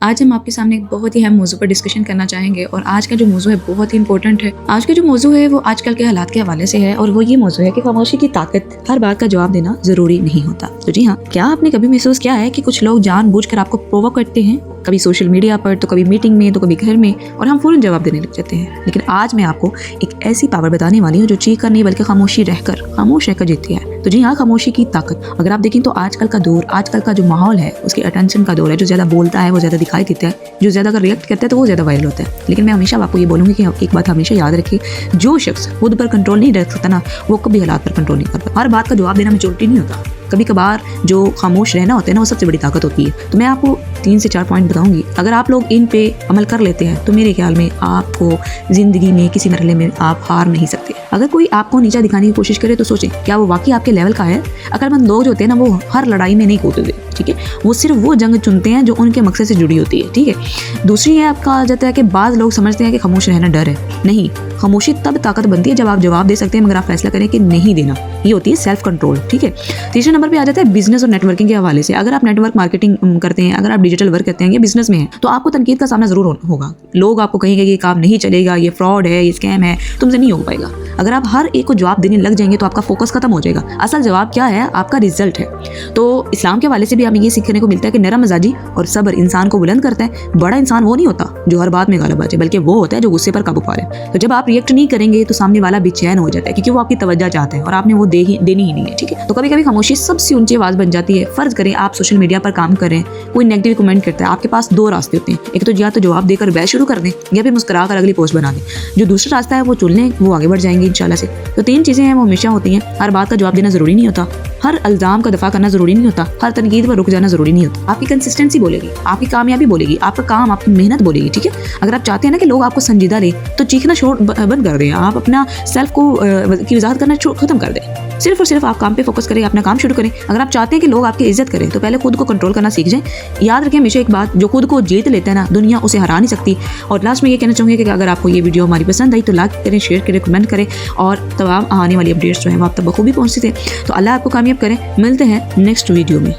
आज हम आपके सामने एक बहुत ही अहम मौजू पर डिस्कशन करना चाहेंगे और आज का जो मौजू है बहुत ही इंपॉर्टेंट है। आज का जो मौजू है वो आजकल के हालात के हवाले से है और वो ये मौजू है कि खामोशी की ताकत। हर बात का जवाब देना जरूरी नहीं होता। तो जी हाँ, क्या आपने कभी महसूस किया है कि कुछ लोग जानबूझकर आपको प्रोवोक करते हैं, कभी सोशल मीडिया पर, तो कभी मीटिंग में, तो कभी घर में, और हम फौरन जवाब देने लग जाते हैं। लेकिन आज मैं आपको एक ऐसी पावर बताने वाली हूँ जो चीख कर नहीं बल्कि खामोश रहकर जीतती है। तो जी हाँ, खामोशी की ताकत। अगर आप देखें तो आजकल का दौर, आजकल का जो माहौल है उसकी अटेंशन का दौर है। जो ज्यादा बोलता है वो ज्यादा दिखाई देता है, जो ज्यादा अगर रिएक्ट करता है तो वो ज्यादा वायरल होता है। लेकिन मैं हमेशा आपको ये बोलूंगी कि एक बात हमेशा याद रखिए, जो शख्स खुद पर कंट्रोल नहीं रख सकता ना, वो कभी हालात पर कंट्रोल नहीं करता। हर बात का जवाब देना मैच्योरिटी नहीं होता। कभी कभार जो खामोश रहना होता है ना, वो सबसे बड़ी ताकत होती है। तो मैं आपको 3 से 4 पॉइंट बताऊंगी। अगर आप लोग इन पे अमल कर लेते हैं तो मेरे ख्याल में आपको जिंदगी में किसी मरहले में आप हार नहीं सकते। अगर कोई आपको नीचा दिखाने की कोशिश करे तो सोचें, क्या वो वाकई आपके लेवल का है? अक्लमंद लोग जो होते हैं ना, वो हर लड़ाई में नहीं कूदते, ठीक है। वो सिर्फ वो जंग चुनते हैं जो उनके मकसद से जुड़ी होती है, ठीक है। दूसरी है, आपका आ जाता है कि बाज़ लोग समझते हैं कि खामोश रहना डर है। नहीं, खामोशी तब ताकत बनती है जब आप जवाब दे सकते हैं मगर आप फैसला करें कि नहीं देना। ये होती है सेल्फ कंट्रोल, ठीक है। तीसरे नंबर पे आ जाता है बिजनेस और नेटवर्किंग के हवाले से। अगर आप नेटवर्क मार्केटिंग करते हैं, अगर आप डिजिटल वर्क करते हैं या बिजनेस में हैं, तो आपको तनकीद का सामना जरूर होगा। लोग आपको कहेंगे कि ये काम नहीं चलेगा, ये फ्रॉड है, ये स्कैम है, तुमसे नहीं हो पाएगा। अगर आप हर एक को जवाब देने लग जाएंगे तो आपका फोकस खत्म हो जाएगा। असल जवाब क्या है? आपका रिजल्ट है। तो इस्लाम के हवाले से भी हमें ये सीखने को मिलता है कि नरम मिजाजी और सब्र इंसान को बुलंद करता है। बड़ा इंसान वो नहीं होता जो हर बात में गालिब आ जाए, बल्कि वो होता है जो गुस्से पर काबू पा ले। तो जब आप रिएक्ट नहीं करेंगे तो सामने वाला बेचैन हो जाता है, क्योंकि वो आपकी तवज्जो चाहता है और आपने वो देनी ही नहीं है, ठीक है। तो कभी कभी खामोशी सबसे ऊंची आवाज बन जाती है। फर्ज करें आप सोशल मीडिया पर काम कर रहे हैं, कोई नेगेटिव कमेंट करता है, आपके पास 2 रास्ते होते हैं। एक तो या तो जवाब देकर बहस शुरू कर दें या फिर मुस्कुरा कर अगली पोस्ट बना दें। जो दूसरा रास्ता है वो चुन लें, वो आगे बढ़ जाएंगे इंशाल्लाह से। तो 3 चीजें हैं वो हमेशा होती हैं। हर बात का जवाब देना जरूरी नहीं होता, हर इल्जाम का दफा करना जरूरी नहीं होता, हर तनकीद पर रुक जाना जरूरी नहीं होता। आपकी कंसिस्टेंसी बोलेगी, आपकी कामयाबी बोलेगी, आपका काम, आपकी मेहनत बोलेगी, ठीक है। अगर आप चाहते हैं ना कि लोग आपको संजीदा लें तो चीखना बंद कर दें। आप अपना सेल्फ को की वजाहत करना खत्म कर दें। सिर्फ और सिर्फ आप काम पे फोकस करें, अपना काम शुरू करें। अगर आप चाहते हैं कि लोग आपकी इज्जत करें तो पहले खुद को कंट्रोल करना सीख जाएं। याद रखें हमेशा एक बात, जो खुद को जीत लेता है ना, दुनिया उसे हरा नहीं सकती। और लास्ट में ये कहना चाहूँगी कि अगर आपको ये वीडियो हमारी पसंद आई तो लाइक करें, शेयर करें, कमेंट करें और तमाम आने वाली अपडेट्स जो हैं वो आप तक बखूबी पहुँचती थे। तो अल्लाह आपको कामयाब करें। मिलते हैं नेक्स्ट वीडियो में।